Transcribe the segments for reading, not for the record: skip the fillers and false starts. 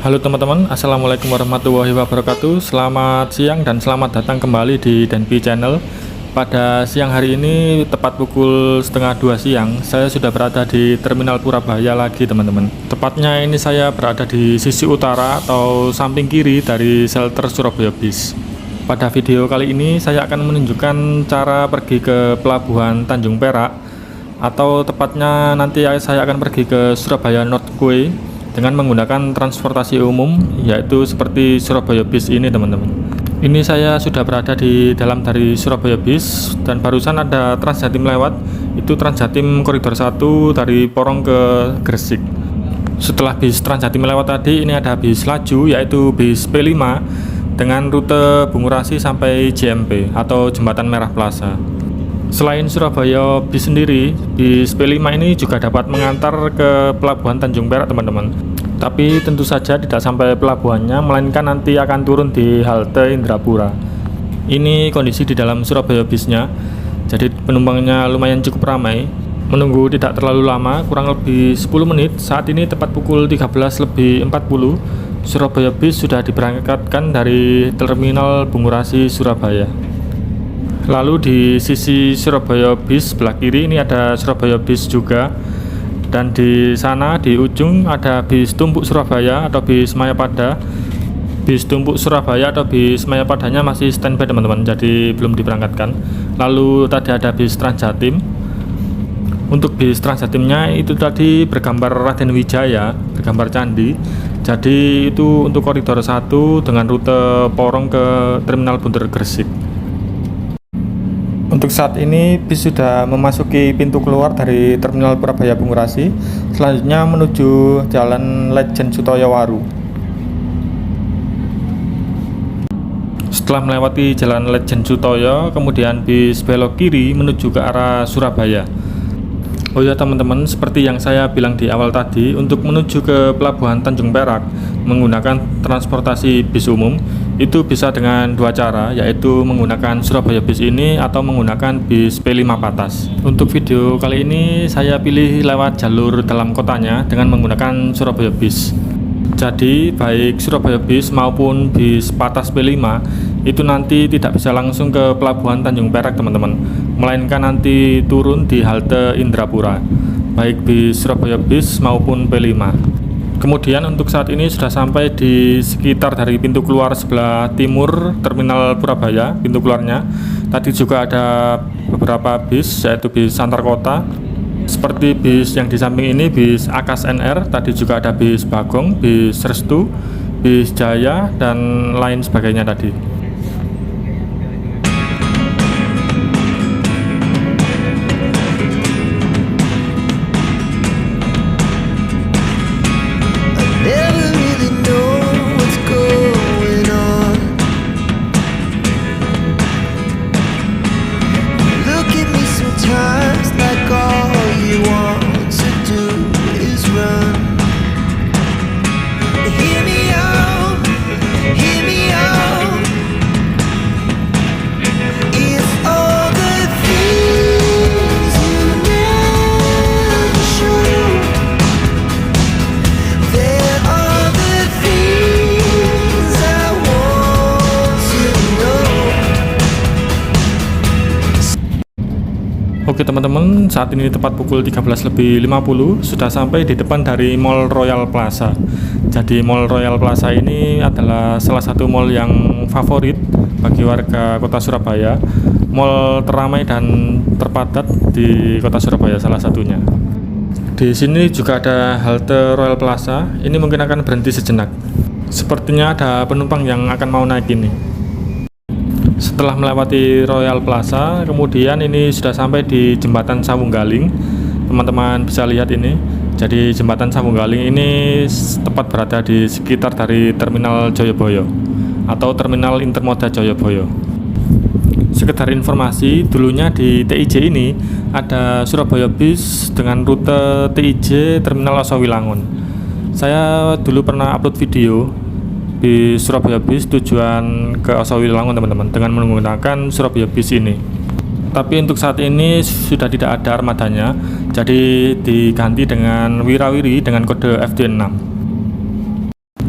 Halo teman-teman, assalamualaikum warahmatullahi wabarakatuh. Selamat siang dan selamat datang kembali di Denpi Channel. Pada siang hari ini tepat pukul setengah 2 siang, saya sudah berada di Terminal Purabaya lagi teman-teman. Tepatnya ini saya berada di sisi utara atau samping kiri dari shelter Surabaya Bis. Pada video kali ini saya akan menunjukkan cara pergi ke Pelabuhan Tanjung Perak, atau tepatnya nanti saya akan pergi ke Surabaya North Quay dengan menggunakan transportasi umum, yaitu seperti Surabaya Bis ini teman-teman. Ini saya sudah berada di dalam dari Surabaya Bis, dan barusan ada Transjatim lewat. Itu Transjatim koridor 1 dari Porong ke Gresik. Setelah bis Transjatim lewat tadi, ini ada bis laju, yaitu bis P5 dengan rute Bungurasi sampai JMP atau Jembatan Merah Plaza. Selain Surabaya Bis sendiri, bis P5 ini juga dapat mengantar ke Pelabuhan Tanjung Perak teman-teman. Tapi tentu saja tidak sampai pelabuhannya, melainkan nanti akan turun di halte Indrapura. Ini kondisi di dalam Surabaya Bisnya. Jadi penumpangnya lumayan cukup ramai. Menunggu tidak terlalu lama, kurang lebih 10 menit. Saat ini tepat pukul 13.40, Surabaya Bis sudah diberangkatkan dari Terminal Bungurasi Surabaya. Lalu di sisi Surabaya Bis sebelah kiri ini ada Surabaya Bis juga, dan di sana di ujung ada bis Tumpuk Surabaya atau bis Mayapada. Bis Tumpuk Surabaya atau bis Mayapadanya masih standby teman-teman, jadi belum diberangkatkan. Lalu tadi ada bis Transjatim. Untuk bis Transjatimnya itu tadi bergambar Raden Wijaya, bergambar candi. Jadi itu untuk koridor 1 dengan rute Porong ke Terminal Bundaran Gresik. Untuk saat ini bis sudah memasuki pintu keluar dari Terminal Purabaya Bungurasi. Selanjutnya menuju Jalan Lejen Sutoyo Waru. Setelah melewati Jalan Lejen Sutoyo, kemudian bis belok kiri menuju ke arah Surabaya. Oh ya teman-teman, seperti yang saya bilang di awal tadi, untuk menuju ke Pelabuhan Tanjung Perak menggunakan transportasi bis umum itu bisa dengan dua cara, yaitu menggunakan Surabaya Bis ini atau menggunakan bis P5 Patas. Untuk video kali ini saya pilih lewat jalur dalam kotanya dengan menggunakan Surabaya Bis. Jadi baik Surabaya Bis maupun bis Patas P5 itu nanti tidak bisa langsung ke Pelabuhan Tanjung Perak teman-teman, melainkan nanti turun di halte Indrapura, baik bis Surabaya Bis maupun P5. Kemudian untuk saat ini sudah sampai di sekitar dari pintu keluar sebelah timur Terminal Purabaya, pintu keluarnya. Tadi juga ada beberapa bis, yaitu bis Antar Kota, seperti bis yang di samping ini, bis Akas NR. Tadi juga ada bis Bagong, bis Restu, bis Jaya, dan lain sebagainya tadi. Oke teman-teman, saat ini tepat pukul 13.50 sudah sampai di depan dari Mall Royal Plaza. Jadi Mall Royal Plaza ini adalah salah satu mall yang favorit bagi warga kota Surabaya, mall teramai dan terpadat di kota Surabaya salah satunya. Di sini juga ada halte Royal Plaza, ini mungkin akan berhenti sejenak. Sepertinya ada penumpang yang akan mau naik ini. Setelah melewati Royal Plaza, kemudian ini sudah sampai di Jembatan Sawunggaling. Teman-teman bisa lihat ini. Jadi Jembatan Sawunggaling ini tepat berada di sekitar dari Terminal Joyoboyo atau Terminal Intermoda Joyoboyo. Sekedar informasi, dulunya di TIJ ini ada Surabaya Bis dengan rute TIJ Terminal Osowilangun. Saya dulu pernah upload video di Surabaya Bis tujuan ke Osowilangun teman-teman dengan menggunakan Surabaya Bis ini. Tapi untuk saat ini sudah tidak ada armadanya, jadi diganti dengan Wirawiri dengan kode FD6.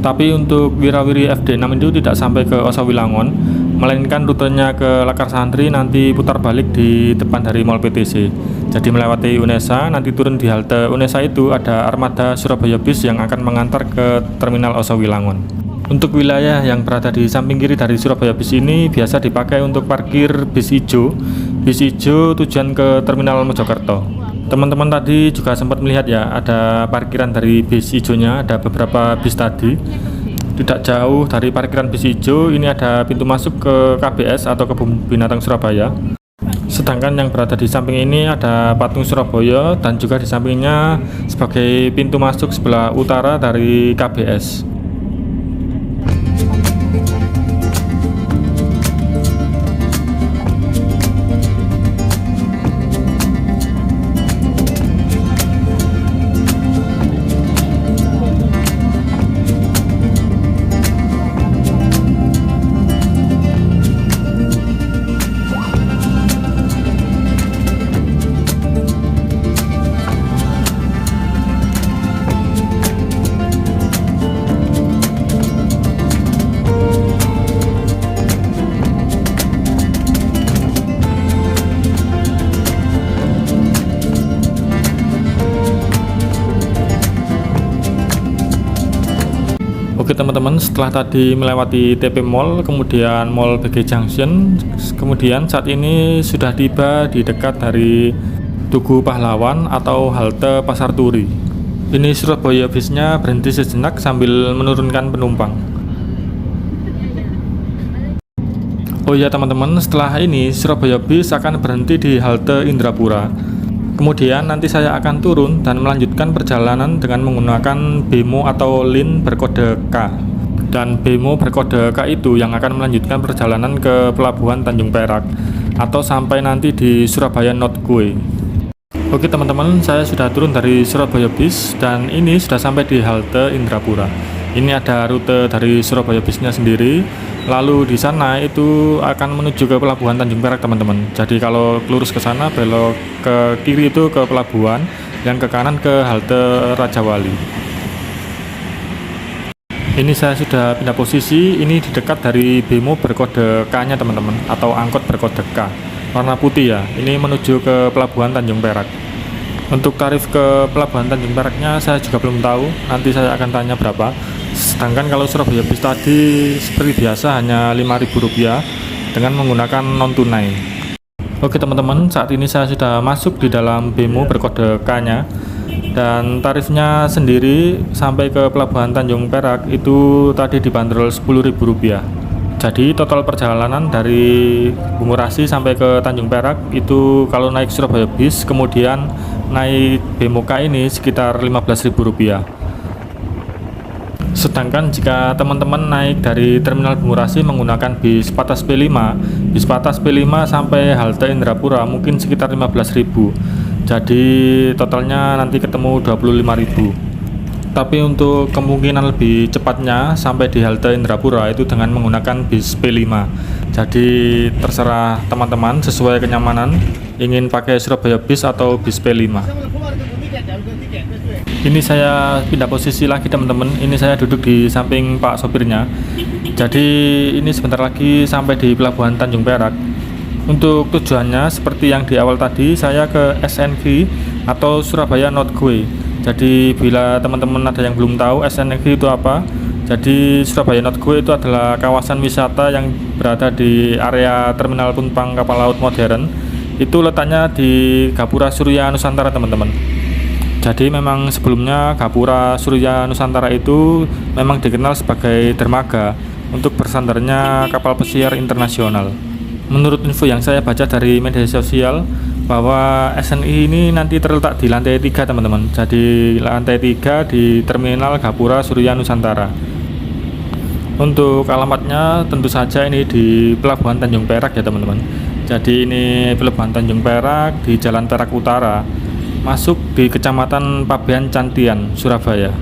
Tapi untuk Wirawiri FD6 itu tidak sampai ke Osawilangon, melainkan rutenya ke Lakar Santri, nanti putar balik di depan dari Mall PTC. Jadi melewati Unesa, nanti turun di halte Unesa itu ada armada Surabaya Bis yang akan mengantar ke Terminal Osawilangon. Untuk wilayah yang berada di samping kiri dari Surabaya Bis ini biasa dipakai untuk parkir bis hijau tujuan ke Terminal Mojokerto. Teman-teman tadi juga sempat melihat ya, ada parkiran dari bis hijaunya, ada beberapa bis tadi. Tidak jauh dari parkiran bis hijau ini ada pintu masuk ke KBS atau Kebun Binatang Surabaya. Sedangkan yang berada di samping ini ada patung Surabaya dan juga di sampingnya sebagai pintu masuk sebelah utara dari KBS. Oke teman-teman, setelah tadi melewati TP Mall, kemudian Mall BG Junction, kemudian saat ini sudah tiba di dekat dari Tugu Pahlawan atau halte Pasar Turi. Ini Surabaya Bisnya berhenti sejenak sambil menurunkan penumpang. Oh ya teman-teman, setelah ini Surabaya Bis akan berhenti di halte Indrapura. Kemudian nanti saya akan turun dan melanjutkan perjalanan dengan menggunakan Bemo atau Lin berkode K. Dan Bemo berkode K itu yang akan melanjutkan perjalanan ke Pelabuhan Tanjung Perak atau sampai nanti di Surabaya North Quay. Oke teman-teman, saya sudah turun dari Surabaya Bis dan ini sudah sampai di halte Indrapura. Ini ada rute dari Surabaya Bisnya sendiri. Lalu di sana itu akan menuju ke Pelabuhan Tanjung Perak teman-teman. Jadi kalau lurus ke sana, belok ke kiri itu ke pelabuhan, dan ke kanan ke halte Rajawali. Ini saya sudah pindah posisi. Ini di dekat dari Bemo berkode K-nya teman-teman, atau angkot berkode K warna putih ya. Ini menuju ke Pelabuhan Tanjung Perak. Untuk tarif ke Pelabuhan Tanjung Peraknya saya juga belum tahu, nanti saya akan tanya berapa. Sedangkan kalau Surabaya Bis tadi seperti biasa hanya Rp5.000 dengan menggunakan non tunai. Oke teman-teman, saat ini saya sudah masuk di dalam Bemo berkode K-nya, dan tarifnya sendiri sampai ke Pelabuhan Tanjung Perak itu tadi dibanderol Rp10.000. Jadi total perjalanan dari Bungurasi sampai ke Tanjung Perak itu kalau naik Surabaya Bis kemudian naik Bemo K ini sekitar Rp15.000. Sedangkan jika teman-teman naik dari Terminal Bungurasi menggunakan bis Patas P5 sampai halte Indrapura mungkin sekitar 15.000. Jadi totalnya nanti ketemu 25.000. Tapi untuk kemungkinan lebih cepatnya sampai di halte Indrapura itu dengan menggunakan bis P5. Jadi terserah teman-teman sesuai kenyamanan ingin pakai Surabaya Bis atau bis P5. Ini saya pindah posisi lagi teman-teman. Ini saya duduk di samping Pak sopirnya. Jadi ini sebentar lagi sampai di Pelabuhan Tanjung Perak. Untuk tujuannya seperti yang di awal tadi, saya ke SNQ atau Surabaya North Quay. Jadi bila teman-teman ada yang belum tahu SNQ itu apa, jadi Surabaya North Quay itu adalah kawasan wisata yang berada di area Terminal Penumpang Kapal Laut Modern. Itu letaknya di Gapura Surya Nusantara teman-teman. Jadi memang sebelumnya Gapura Surya Nusantara itu memang dikenal sebagai dermaga untuk bersandarnya kapal pesiar internasional. Menurut info yang saya baca dari media sosial, bahwa SNI ini nanti terletak di lantai 3 teman-teman. Jadi lantai 3 di Terminal Gapura Surya Nusantara. Untuk alamatnya tentu saja ini di Pelabuhan Tanjung Perak ya teman-teman. Jadi ini Pelabuhan Tanjung Perak di Jalan Perak Utara, masuk di Kecamatan Pabean Cantian, Surabaya.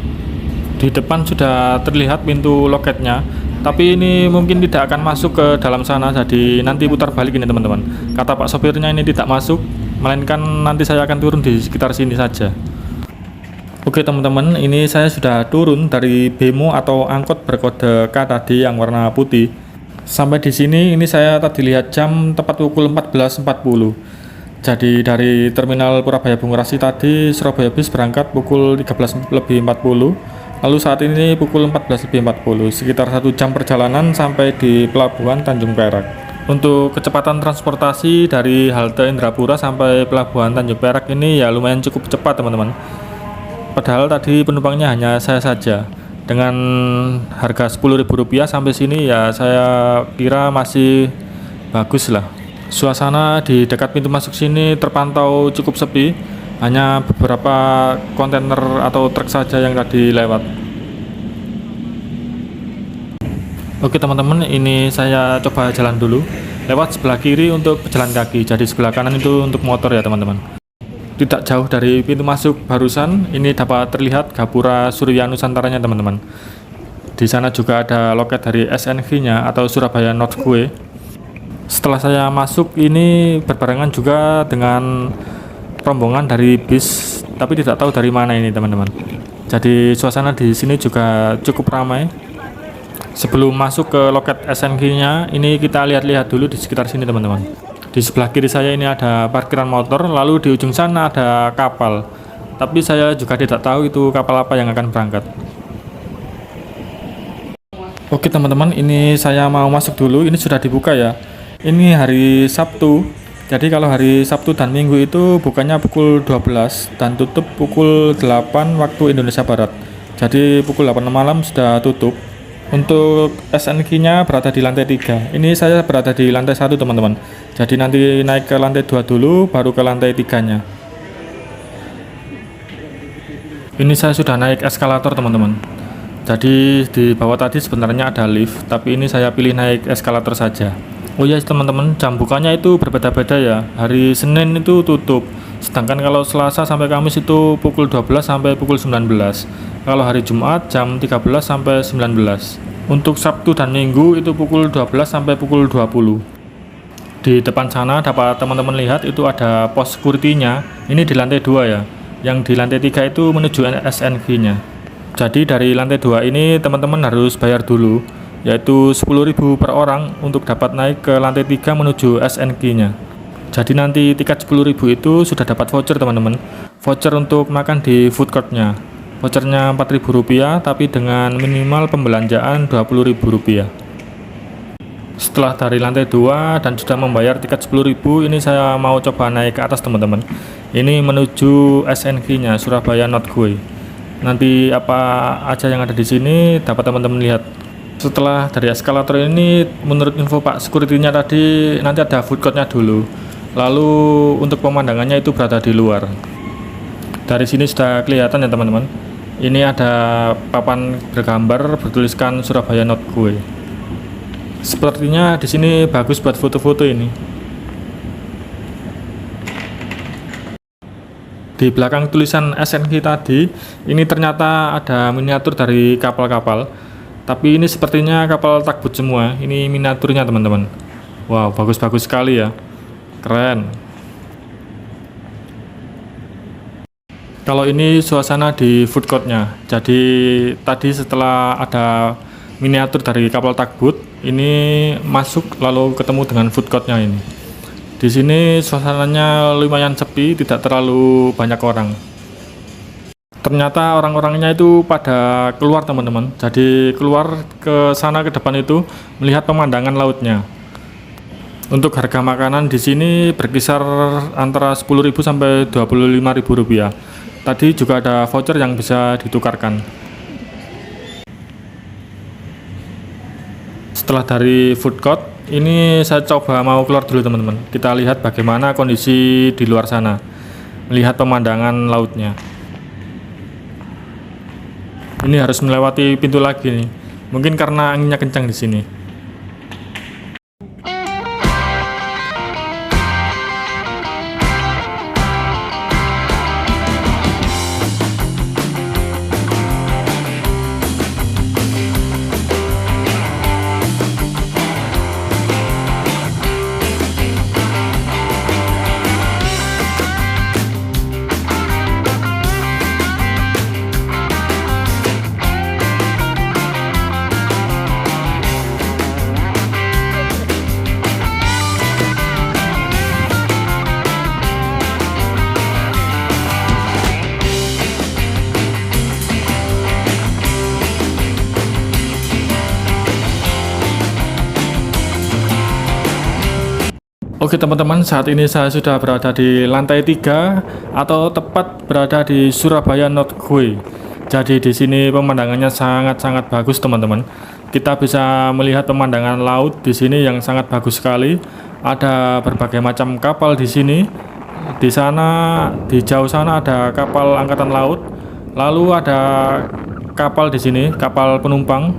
Di depan sudah terlihat pintu loketnya, tapi ini mungkin tidak akan masuk ke dalam sana, jadi nanti putar balik ini teman-teman. Kata Pak sopirnya ini tidak masuk, melainkan nanti saya akan turun di sekitar sini saja. Oke teman-teman, ini saya sudah turun dari bemo atau angkot berkode K tadi yang warna putih. Sampai di sini ini saya tadi lihat jam tepat pukul 14.40. Jadi dari terminal Purabaya Bungurasi tadi Surabaya bis berangkat pukul 13.40. Lalu saat ini pukul 14.40, sekitar 1 jam perjalanan sampai di Pelabuhan Tanjung Perak. Untuk kecepatan transportasi dari halte Indrapura sampai Pelabuhan Tanjung Perak ini ya lumayan cukup cepat teman-teman. Padahal tadi penumpangnya hanya saya saja. Dengan harga Rp10.000 sampai sini ya saya kira masih bagus lah. Suasana di dekat pintu masuk sini terpantau cukup sepi. Hanya beberapa kontainer atau truk saja yang tadi lewat. Oke teman-teman, ini saya coba jalan dulu. Lewat sebelah kiri untuk pejalan kaki. Jadi sebelah kanan itu untuk motor ya teman-teman. Tidak jauh dari pintu masuk barusan, ini dapat terlihat Gapura Surya Nusantaranya teman-teman. Di sana juga ada loket dari SNV-nya atau Surabaya Northway. Setelah saya masuk, ini berbarengan juga dengan rombongan dari bis, tapi tidak tahu dari mana ini teman-teman. Jadi suasana di sini juga cukup ramai. Sebelum masuk ke loket SNV-nya, ini kita lihat-lihat dulu di sekitar sini teman-teman. Di sebelah kiri saya ini ada parkiran motor, lalu di ujung sana ada kapal. Tapi saya juga tidak tahu itu kapal apa yang akan berangkat. Oke teman-teman, ini saya mau masuk dulu. Ini sudah dibuka ya. Ini hari Sabtu. Jadi kalau hari Sabtu dan Minggu itu bukanya pukul 12 dan tutup pukul 8 waktu Indonesia Barat. Jadi pukul 8 malam sudah tutup. Untuk SNG-nya berada di lantai 3. Ini saya berada di lantai 1 teman-teman. Jadi nanti naik ke lantai 2 dulu, baru ke lantai 3-nya. Ini saya sudah naik eskalator teman-teman. Jadi di bawah tadi sebenarnya ada lift, tapi ini saya pilih naik eskalator saja. Oh ya teman-teman, jam bukanya itu berbeda-beda ya. Hari Senin itu tutup. Sedangkan kalau Selasa sampai Kamis itu pukul 12 sampai pukul 19. Kalau hari Jumat jam 13 sampai 19. Untuk Sabtu dan Minggu itu pukul 12 sampai pukul 20. Di depan sana dapat teman-teman lihat itu ada pos security-nya. Ini di lantai 2 ya. Yang di lantai 3 itu menuju SNG-nya. Jadi dari lantai 2 ini teman-teman harus bayar dulu, yaitu Rp10.000 per orang untuk dapat naik ke lantai 3 menuju SNG-nya. Jadi nanti tiket Rp10.000 itu sudah dapat voucher teman-teman. Voucher untuk makan di food court-nya. Vouchernya Rp4.000 tapi dengan minimal pembelanjaan Rp20.000. Setelah dari lantai 2 dan sudah membayar tiket Rp10.000, ini saya mau coba naik ke atas teman-teman. Ini menuju SNG-nya Surabaya Northway. Nanti apa aja yang ada di sini dapat teman-teman lihat. Setelah dari eskalator ini, menurut info Pak security-nya tadi nanti ada food court-nya dulu. Lalu untuk pemandangannya itu berada di luar. Dari sini sudah kelihatan ya teman-teman. Ini ada papan bergambar bertuliskan Surabaya Northway. Sepertinya di sini bagus buat foto-foto ini. Di belakang tulisan SNG tadi, ini ternyata ada miniatur dari kapal-kapal. Tapi ini sepertinya kapal tugboat semua. Ini miniaturnya teman-teman. Wow, bagus-bagus sekali ya. Keren. Kalau ini suasana di food court-nya. Jadi tadi setelah ada miniatur dari kapal tugboat, ini masuk lalu ketemu dengan food court-nya ini. Di sini suasananya lumayan sepi, tidak terlalu banyak orang. Ternyata orang-orangnya itu pada keluar teman-teman. Jadi keluar ke sana ke depan itu melihat pemandangan lautnya. Untuk harga makanan di sini berkisar antara Rp10.000 sampai Rp25.000. Tadi juga ada voucher yang bisa ditukarkan. Setelah dari food court, ini saya coba mau keluar dulu teman-teman. Kita lihat bagaimana kondisi di luar sana. Melihat pemandangan lautnya. Ini harus melewati pintu lagi nih. Mungkin karena anginnya kencang di sini. Oke teman-teman, saat ini saya sudah berada di lantai 3 atau tepat berada di Surabaya North Quay. Jadi di sini pemandangannya sangat-sangat bagus teman-teman. Kita bisa melihat pemandangan laut di sini yang sangat bagus sekali. Ada berbagai macam kapal di sini. Di sana, di jauh sana ada kapal angkatan laut. Lalu ada kapal di sini, kapal penumpang.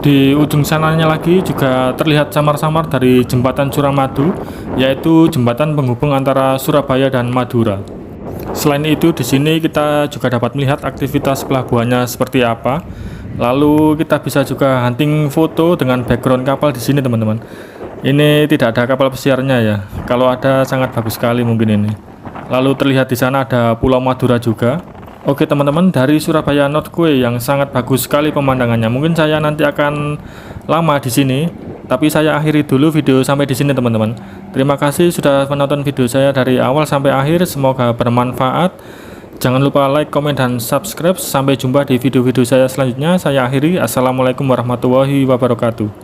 Di ujung sananya lagi juga terlihat samar-samar dari jembatan Suramadu, yaitu jembatan penghubung antara Surabaya dan Madura. Selain itu, di sini kita juga dapat melihat aktivitas pelabuhannya seperti apa. Lalu kita bisa juga hunting foto dengan background kapal di sini, teman-teman. Ini tidak ada kapal pesiarnya ya. Kalau ada sangat bagus sekali mungkin ini. Lalu terlihat di sana ada Pulau Madura juga. Oke teman-teman, dari Surabaya North Quay yang sangat bagus sekali pemandangannya. Mungkin saya nanti akan lama di sini, tapi saya akhiri dulu video sampai di sini teman-teman. Terima kasih sudah menonton video saya dari awal sampai akhir. Semoga bermanfaat. Jangan lupa like, komen, dan subscribe. Sampai jumpa di video-video saya selanjutnya. Saya akhiri. Assalamualaikum warahmatullahi wabarakatuh.